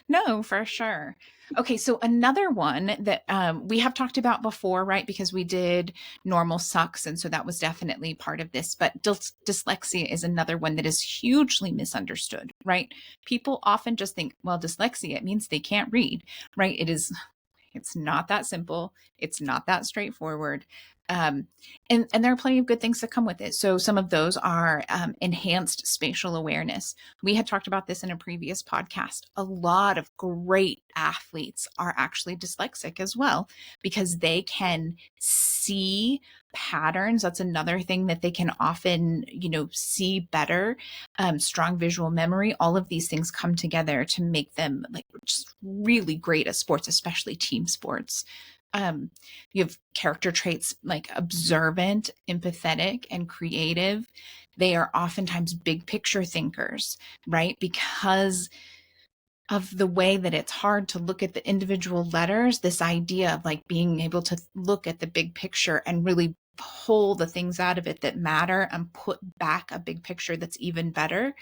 no, for sure. Okay, so another one that we have talked about before, right? Because we did normal sucks, and so that was definitely part of this. But dyslexia is another one that is hugely misunderstood, right? People often just think, well, dyslexia, it means they can't read, right? It's not that simple. It's not that straightforward. Um, and there are plenty of good things that come with it. So some of those are enhanced spatial awareness. We had talked about this in a previous podcast. A lot of great athletes are actually dyslexic as well because they can see patterns. That's another thing that they can often, see better. Strong visual memory. All of these things come together to make them like just really great at sports, especially team sports. You have character traits like observant, empathetic, and creative. They are oftentimes big picture thinkers, right? Because of the way that it's hard to look at the individual letters, this idea of like being able to look at the big picture and really pull the things out of it that matter and put back a big picture that's even better.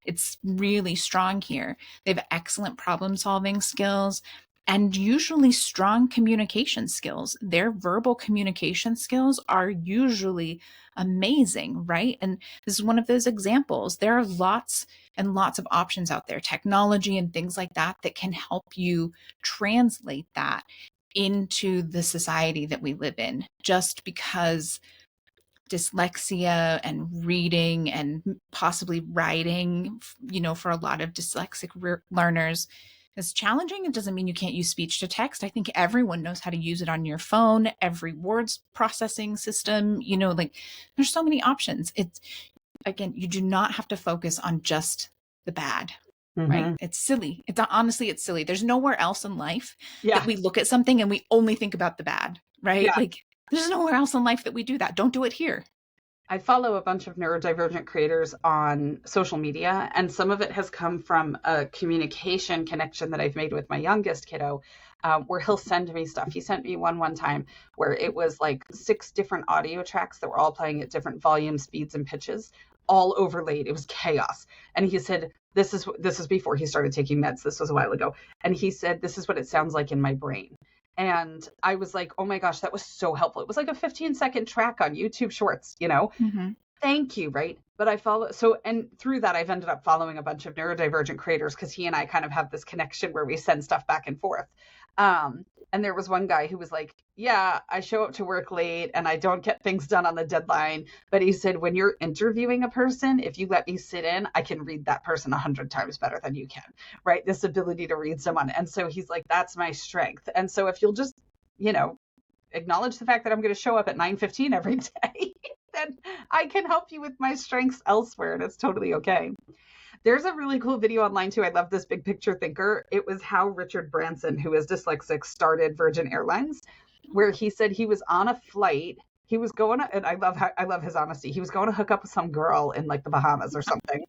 It's really strong here. They have excellent problem solving skills and usually strong communication skills. Their verbal communication skills are usually amazing, right? And this is one of those examples. There are lots and lots of options out there, technology and things like that, that can help you translate that into the society that we live in. Just because dyslexia and reading and possibly writing, for a lot of dyslexic learners is challenging. It doesn't mean you can't use speech to text. I think everyone knows how to use it on your phone, every words processing system, like there's so many options. It's, again, you do not have to focus on just the bad, right? Mm-hmm. It's silly. It's silly. There's nowhere else in life that Yeah, we look at something and we only think about the bad, right? yeah. Like there's nowhere else in life that we do that. Don't do it here. I follow a bunch of neurodivergent creators on social media, and some of it has come from a communication connection that I've made with my youngest kiddo, where he'll send me stuff. He sent me one time where it was like 6 different audio tracks that were all playing at different volumes, speeds, and pitches, all overlaid. It was chaos. And he said, this is before he started taking meds. This was a while ago. And he said, this is what it sounds like in my brain. And I was like, oh my gosh, that was so helpful. It was like a 15-second track on YouTube Shorts. Mm-hmm. Thank you, right? But I follow, so, and through that, I've ended up following a bunch of neurodivergent creators because he and I kind of have this connection where we send stuff back and forth. And there was one guy who was like, yeah, I show up to work late and I don't get things done on the deadline. But he said, when you're interviewing a person, if you let me sit in, I can read that person 100 times better than you can, right? This ability to read someone. And so he's like, that's my strength. And so if you'll just, acknowledge the fact that I'm going to show up at 9:15 every day, then I can help you with my strengths elsewhere. And it's totally okay. There's a really cool video online too. I love this big picture thinker. It was how Richard Branson, who is dyslexic, started Virgin Airlines, where he said he was on a flight. He was going to, and I love his honesty. He was going to hook up with some girl in like the Bahamas or something.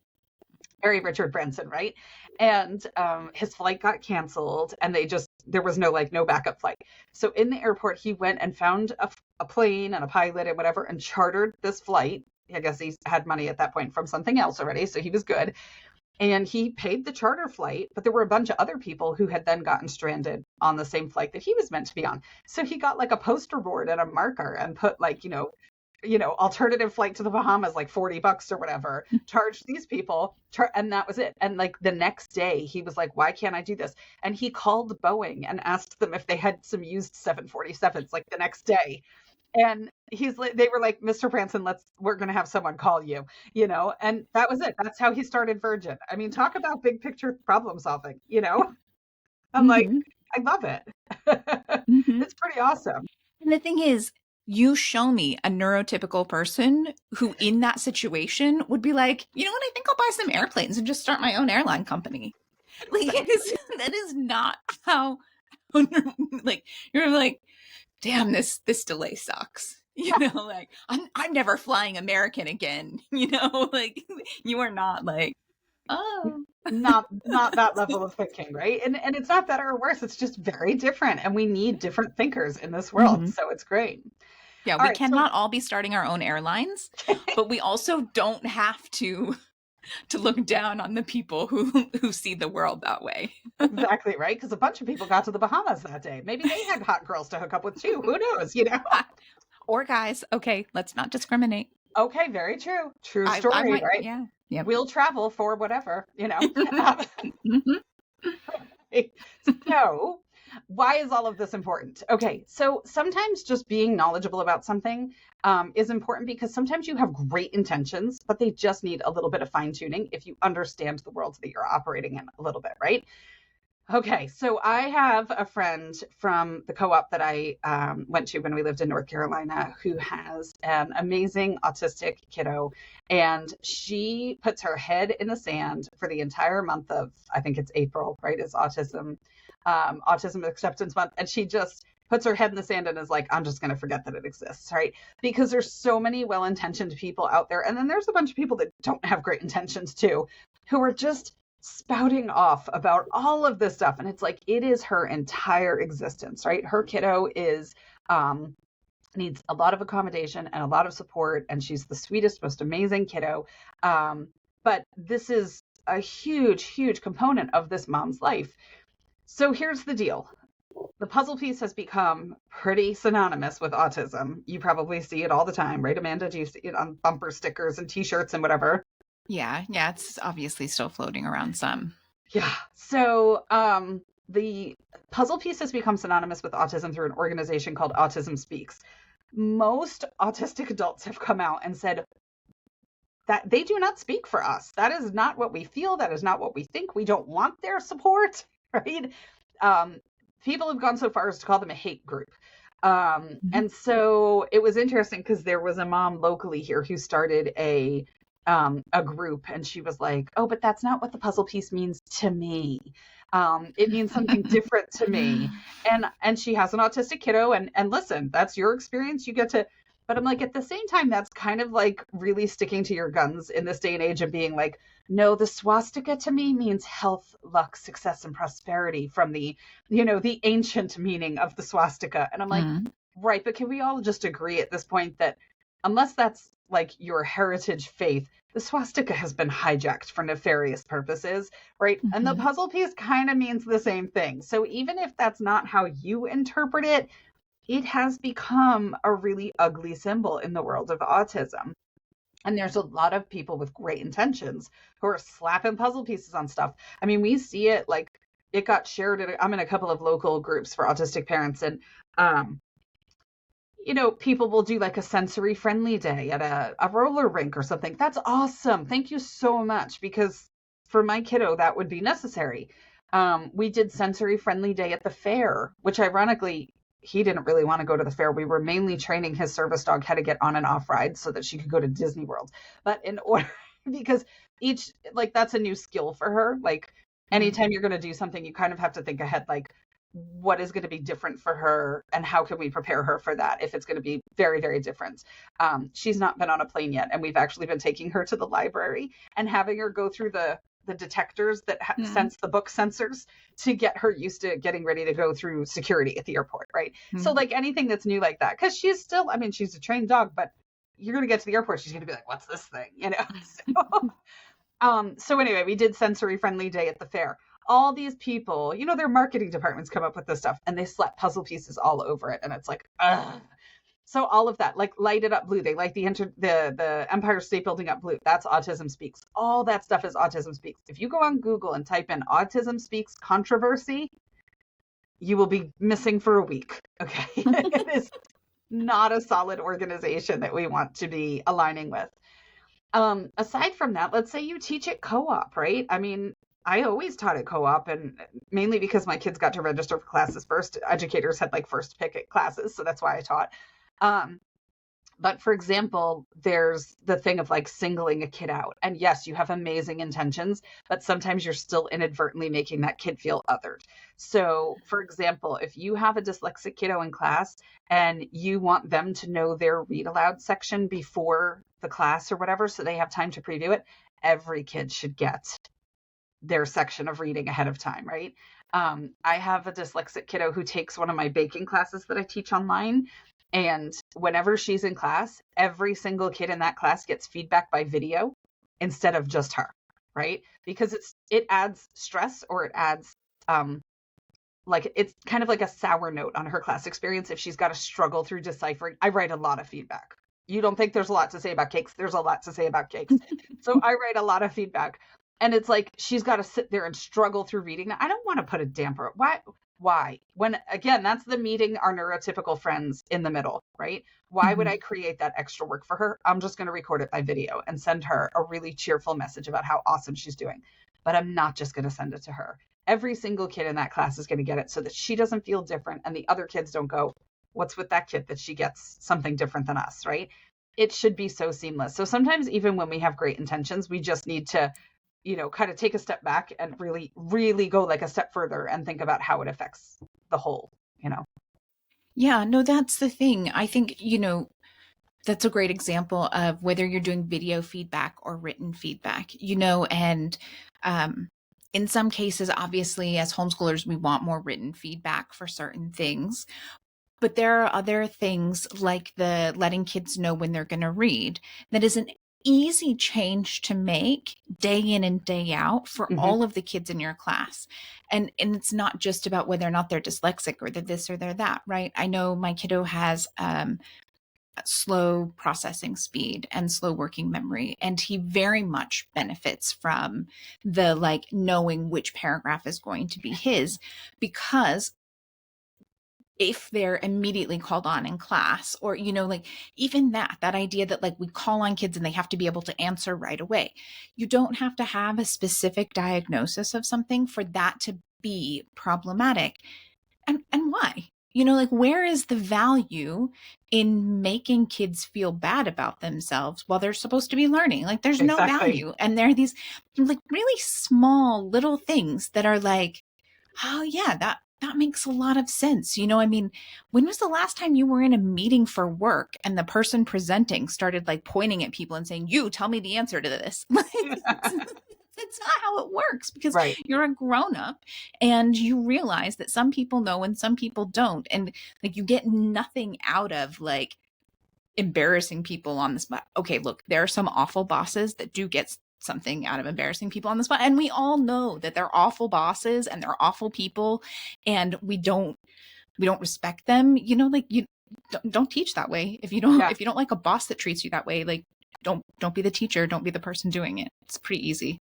Very Richard Branson, right? And his flight got canceled, and there was no backup flight. So in the airport, he went and found a plane and a pilot and whatever, and chartered this flight. I guess he had money at that point from something else already, so he was good. And he paid the charter flight, but there were a bunch of other people who had then gotten stranded on the same flight that he was meant to be on. So he got like a poster board and a marker and put like, alternative flight to the Bahamas, like $40 or whatever, charged these people, and that was it. And like the next day he was like, why can't I do this? And he called Boeing and asked them if they had some used 747s like the next day. And they were like, Mr. Branson, we're going to have someone call you, and that was it. That's how he started Virgin. I mean, talk about big picture problem solving, I'm like, Mhm. I love it. Mhm. It's pretty awesome. And the thing is, you show me a neurotypical person who in that situation would be like, you know what, I think I'll buy some airplanes and just start my own airline company. Like that is not how like you're like, damn, this delay sucks. Like I'm never flying American again. Like you are not like, oh. Not that level of thinking, right? And it's not better or worse. It's just very different, and we need different thinkers in this world. Mhm. So it's great. Yeah, All we right, so cannot all be starting our own airlines, but we also don't have to look down on the people who see the world that way. exactly right, because a bunch of people got to the Bahamas that day. Maybe they had hot girls to hook up with too. Who knows? Or guys. Okay, let's not discriminate. Okay, very true. True I story, might, right? yeah. Yep. We'll travel for whatever, Mhm. So, why is all of this important? Okay, so sometimes just being knowledgeable about something is important because sometimes you have great intentions, but they just need a little bit of fine tuning if you understand the world that you're operating in a little bit, right? Okay, so I have a friend from the co-op that I went to when we lived in North Carolina who has an amazing autistic kiddo, and she puts her head in the sand for the entire month of, I think it's April, right, is Autism Acceptance Month, and she just puts her head in the sand and is like, I'm just going to forget that it exists, right? Because there's so many well-intentioned people out there, and then there's a bunch of people that don't have great intentions too, who are just spouting off about all of this stuff. And it's like, it is her entire existence, right? Her kiddo needs a lot of accommodation and a lot of support. And she's the sweetest, most amazing kiddo. But this is a huge, huge component of this mom's life. So here's the deal. The puzzle piece has become pretty synonymous with autism. You probably see it all the time, right, Amanda? Do you see it on bumper stickers and t-shirts and whatever? Yeah, it's obviously still floating around some. Yeah. So the puzzle piece has become synonymous with autism through an organization called Autism Speaks. Most autistic adults have come out and said that they do not speak for us. That is not what we feel. That is not what we think. We don't want their support, right? People have gone so far as to call them a hate group. And so it was interesting because there was a mom locally here who started a group, and she was like, oh, but that's not what the puzzle piece means to me. It means something different to me. And she has an autistic kiddo, and listen, that's your experience. You get to, but I'm like, at the same time, that's kind of like really sticking to your guns in this day and age of being like, no, the swastika to me means health, luck, success, and prosperity from the ancient meaning of the swastika. And I'm like, right, but can we all just agree at this point that unless that's like your heritage faith, the swastika has been hijacked for nefarious purposes, right? And the puzzle piece kind of means the same thing. So even if that's not how you interpret it, it has become a really ugly symbol in the world of autism. And there's a lot of people with great intentions who are slapping puzzle pieces on stuff. I mean, we see it, like it got shared. I'm in a couple of local groups for autistic parents, and people will do like a sensory friendly day at a roller rink or something. That's awesome. Thank you so much, because for my kiddo, that would be necessary. We did sensory friendly day at the fair, which ironically, he didn't really want to go to the fair. We were mainly training his service dog how to get on and off rides so that she could go to Disney World. But in order, because that's a new skill for her. Like anytime you're going to do something, you kind of have to think ahead, like, what is going to be different for her and how can we prepare her for that if it's going to be very, very different. She's not been on a plane yet, and we've actually been taking her to the library and having her go through the detectors that sense the book sensors to get her used to getting ready to go through security at the airport, right? So like anything that's new like that, because she's still, I mean, she's a trained dog, but you're going to get to the airport, she's going to be like, what's this thing? So So anyway, we did sensory friendly day at the fair. All these people, their marketing departments come up with this stuff and they slap puzzle pieces all over it. And it's like, ugh. So all of that, like light it up blue. They like the Empire State Building up blue. That's Autism Speaks. All that stuff is Autism Speaks. If you go on Google and type in Autism Speaks controversy, you will be missing for a week. Okay. It is not a solid organization that we want to be aligning with. Aside from that, let's say you teach at co-op, right? I mean, I always taught at co-op, and mainly because my kids got to register for classes first. Educators had like first pick at classes, so that's why I taught. But for example, there's the thing of like singling a kid out. And yes, you have amazing intentions, but sometimes you're still inadvertently making that kid feel othered. So for example, if you have a dyslexic kiddo in class and you want them to know their read aloud section before the class or whatever, so they have time to preview it, every kid should get their section of reading ahead of time, right? I have a dyslexic kiddo who takes one of my baking classes that I teach online. And whenever she's in class, every single kid in that class gets feedback by video instead of just her, right? Because it adds stress, or it adds like it's kind of like a sour note on her class experience if she's got to struggle through deciphering. I write a lot of feedback. You don't think there's a lot to say about cakes? There's a lot to say about cakes. So I write a lot of feedback. And it's like she's got to sit there and struggle through reading that. I don't want to put a damper. Why? When, again, that's the meeting our neurotypical friends in the middle, right? Why would I create that extra work for her? I'm just going to record it by video and send her a really cheerful message about how awesome she's doing. But I'm not just going to send it to her. Every single kid in that class is going to get it so that she doesn't feel different and the other kids don't go, what's with that kid that she gets something different than us, right? It should be so seamless. So sometimes even when we have great intentions, we just need to kind of take a step back and really, really go like a step further and think about how it affects the whole. Yeah, no, that's the thing. I think, that's a great example of whether you're doing video feedback or written feedback, and in some cases, obviously, as homeschoolers, we want more written feedback for certain things. But there are other things like the letting kids know when they're going to read that is an easy change to make day in and day out for all of the kids in your class. And it's not just about whether or not they're dyslexic or they're this or they're that, right? I know my kiddo has slow processing speed and slow working memory, and he very much benefits from the like knowing which paragraph is going to be his, because if they're immediately called on in class, or like even that idea that like we call on kids and they have to be able to answer right away. You don't have to have a specific diagnosis of something for that to be problematic. And why? Like where is the value in making kids feel bad about themselves while they're supposed to be learning? Like there's no value. And there are these like really small little things that are like, oh yeah, that makes a lot of sense. I mean, when was the last time you were in a meeting for work and the person presenting started like pointing at people and saying, you tell me the answer to this? Like, that's not how it works, because you're a grown up and you realize that some people know and some people don't. And like, you get nothing out of like embarrassing people on the spot. Okay, look, there are some awful bosses that do get something out of embarrassing people on the spot, and we all know that they're awful bosses and they're awful people, and we don't respect them. Like you don't teach that way. If you don't like a boss that treats you that way, like don't be the teacher, don't be the person doing it. It's pretty easy.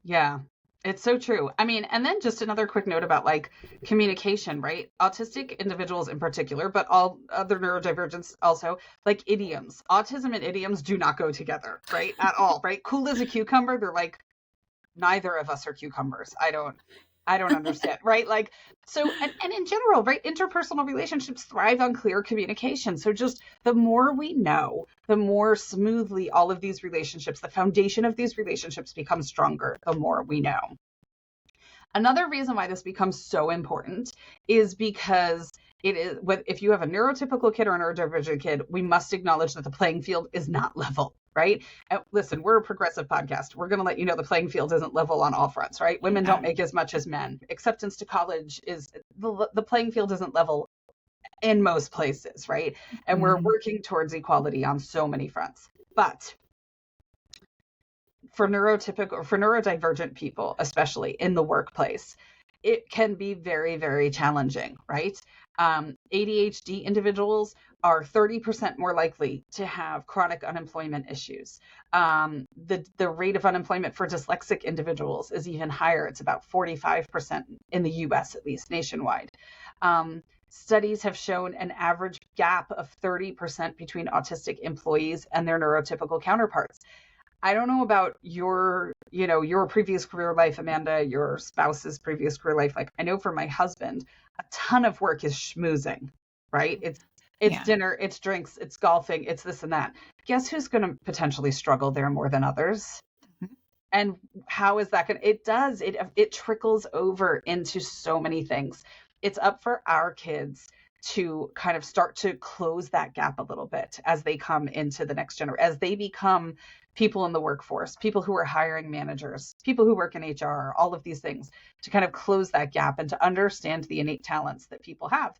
Yeah, it's so true. I mean, and then just another quick note about like communication, right? Autistic individuals in particular, but all other neurodivergents also, like idioms. Autism and idioms do not go together, right? At all, right? Cool as a cucumber. They're like, neither of us are cucumbers. I don't understand, right? Like, so, and in general, right, interpersonal relationships thrive on clear communication. So just the more we know, the more smoothly all of these relationships, the foundation of these relationships becomes stronger, the more we know. Another reason why this becomes so important is because it is, if you have a neurotypical kid or a neurodivergent kid, we must acknowledge that the playing field is not level, right? And listen, we're a progressive podcast. We're going to let you know the playing field isn't level on all fronts, right? Women don't make as much as men. Acceptance to college is, the playing field isn't level in most places, right? And we're working towards equality on so many fronts. But for neurotypical, for neurodivergent people, especially in the workplace, it can be very, very challenging, right? ADHD individuals are 30% more likely to have chronic unemployment issues. The rate of unemployment for dyslexic individuals is even higher. It's about 45% in the US, at least nationwide. Studies have shown an average gap of 30% between autistic employees and their neurotypical counterparts. I don't know about your previous career life, Amanda, your spouse's previous career life. Like, I know for my husband, a ton of work is schmoozing, right? It's Yeah. dinner, it's drinks, it's golfing, it's this and that. Guess who's going to potentially struggle there more than others? Mhm. And how is that going to, it trickles over into so many things. It's up for our kids to kind of start to close that gap a little bit as they come into the next generation, as they become people in the workforce, people who are hiring managers, people who work in HR, all of these things, to kind of close that gap and to understand the innate talents that people have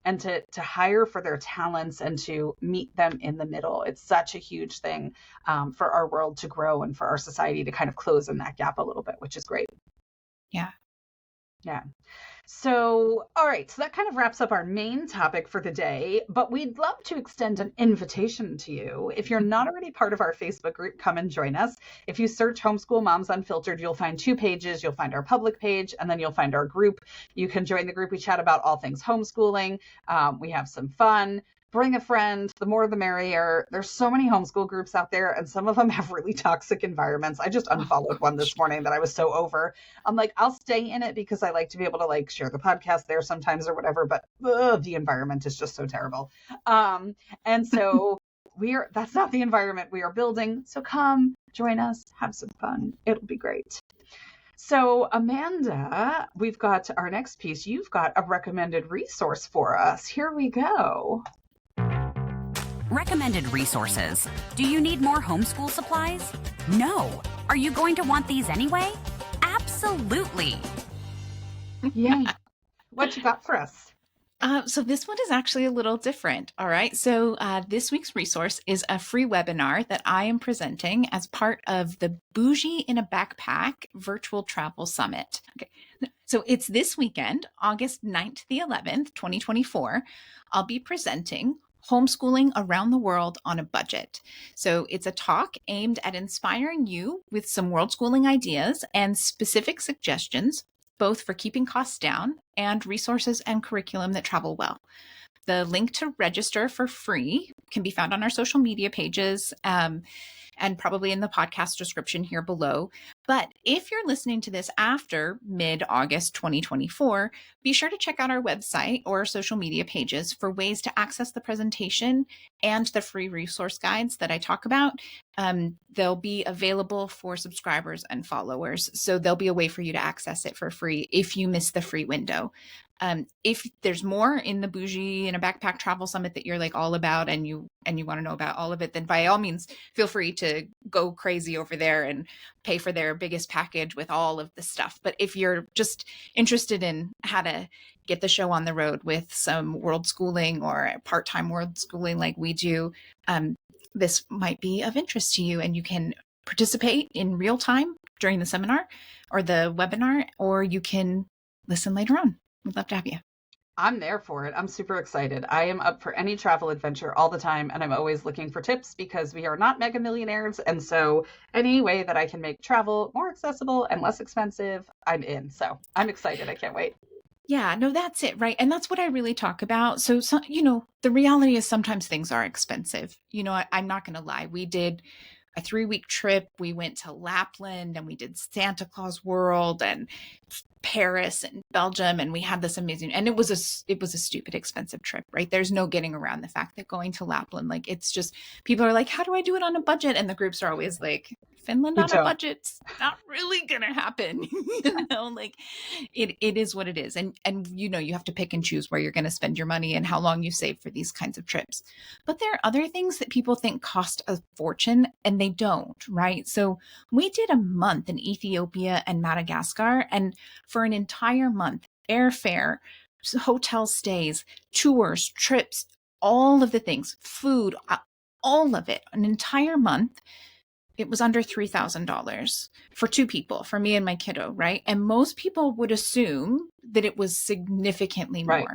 and to hire for their talents and to meet them in the middle. It's such a huge thing for our world to grow and for our society to kind of close in that gap a little bit, which is great. Yeah. Yeah. So, all right. So that kind of wraps up our main topic for the day, but we'd love to extend an invitation to you. If you're not already part of our Facebook group, come and join us. If you search Homeschool Moms Unfiltered, you'll find 2 pages. You'll find our public page, and then you'll find our group. You can join the group. We chat about all things homeschooling. We have some fun. Bring a friend, the more the merrier. There's so many homeschool groups out there, and some of them have really toxic environments. I just unfollowed one this morning that I was so over. I'm like, I'll stay in it because I like to be able to like share the podcast there sometimes or whatever, but the environment is just so terrible. And so that's not the environment we are building. So come join us, have some fun. It'll be great. So, Amanda, we've got our next piece. You've got a recommended resource for us. Here we go. Recommended resources. Do you need more homeschool supplies? No. Are you going to want these anyway? Absolutely. Yay. What you got for us? So this one is actually a little different. All right. So this week's resource is a free webinar that I am presenting as part of the Bougie in a Backpack Virtual Travel Summit. Okay. So it's this weekend, August 9th to the 11th, 2024. I'll be presenting Homeschooling Around the World on a Budget. So it's a talk aimed at inspiring you with some world schooling ideas and specific suggestions, both for keeping costs down and resources and curriculum that travel well. The link to register for free can be found on our social media pages and probably in the podcast description here below. But if you're listening to this after mid-August 2024, be sure to check out our website or social media pages for ways to access the presentation and the free resource guides that I talk about. They'll be available for subscribers and followers. So there'll be a way for you to access it for free if you miss the free window. If there's more in the Bougie in a Backpack Travel Summit that you're like all about and you want to know about all of it, then by all means, feel free to go crazy over there and pay for their biggest package with all of the stuff. But if you're just interested in how to get the show on the road with some world schooling or part-time world schooling like we do, this might be of interest to you, and you can participate in real time during the seminar or the webinar, or you can listen later on. We'd love to have you. I'm there for it. I'm super excited. I am up for any travel adventure all the time, and I'm always looking for tips because we are not mega millionaires. And so any way that I can make travel more accessible and less expensive, I'm in. So I'm excited. I can't wait. Yeah, no, that's it, right? And that's what I really talk about. So the reality is sometimes things are expensive. I'm not going to lie. We did a 3-week trip. We went to Lapland and we did Santa Claus World and Paris and Belgium, and we had this amazing, and it was a stupid expensive trip, right? There's no getting around the fact that going to Lapland, like, it's just, people are like, how do I do it on a budget? And the groups are always like, Finland on a budget's not really gonna happen. Like it is what it is. And you have to pick and choose where you're gonna spend your money and how long you save for these kinds of trips. But there are other things that people think cost a fortune and they don't, right? So we did a month in Ethiopia and Madagascar, and for an entire month, airfare, hotel stays, tours, trips, all of the things, food, all of it, an entire month, it was under $3,000 for two people, for me and my kiddo, right? And most people would assume that it was significantly more. Right.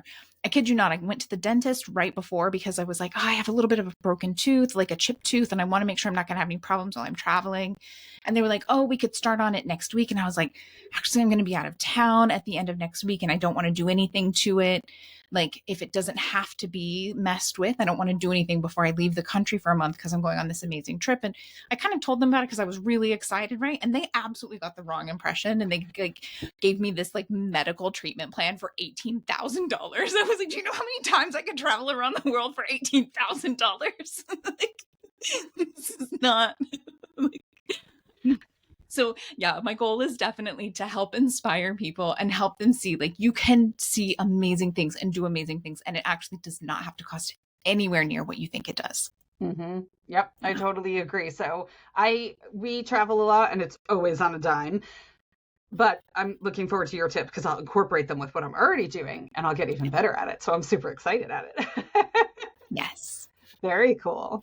I kid you not, I went to the dentist right before because I was like, oh, I have a little bit of a broken tooth, like a chipped tooth, and I want to make sure I'm not going to have any problems while I'm traveling. And they were like, oh, we could start on it next week. And I was like, actually, I'm going to be out of town at the end of next week, and I don't want to do anything to it. Like, if it doesn't have to be messed with, I don't want to do anything before I leave the country for a month because I'm going on this amazing trip. And I kind of told them about it because I was really excited, right? And they absolutely got the wrong impression. And they like gave me this like medical treatment plan for $18,000. I was like, do you know how many times I could travel around the world for $18,000? Like, this is not like, so yeah, my goal is definitely to help inspire people and help them see like you can see amazing things and do amazing things, and it actually does not have to cost anywhere near what you think it does. Mm-hmm. Yep, I totally agree. So we travel a lot, and it's always on a dime. But I'm looking forward to your tip because I'll incorporate them with what I'm already doing, and I'll get even better at it. So I'm super excited at it. Yes. Very cool.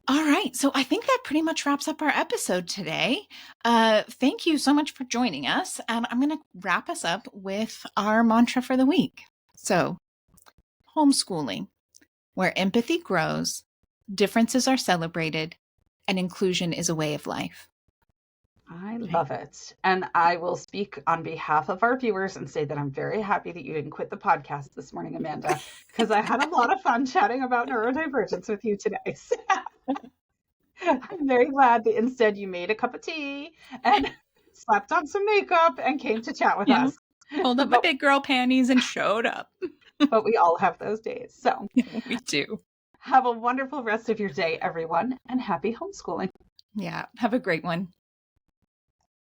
All right. So I think that pretty much wraps up our episode today. Thank you so much for joining us. And I'm going to wrap us up with our mantra for the week. So, homeschooling, where empathy grows, differences are celebrated, and inclusion is a way of life. I love it. And I will speak on behalf of our viewers and say that I'm very happy that you didn't quit the podcast this morning, Amanda, because I had a lot of fun chatting about neurodivergence with you today. So I'm very glad that instead you made a cup of tea and slapped on some makeup and came to chat with us. Pulled up my big girl panties and showed up. But we all have those days. So we do. Have a wonderful rest of your day, everyone, and happy homeschooling. Yeah. Have a great one.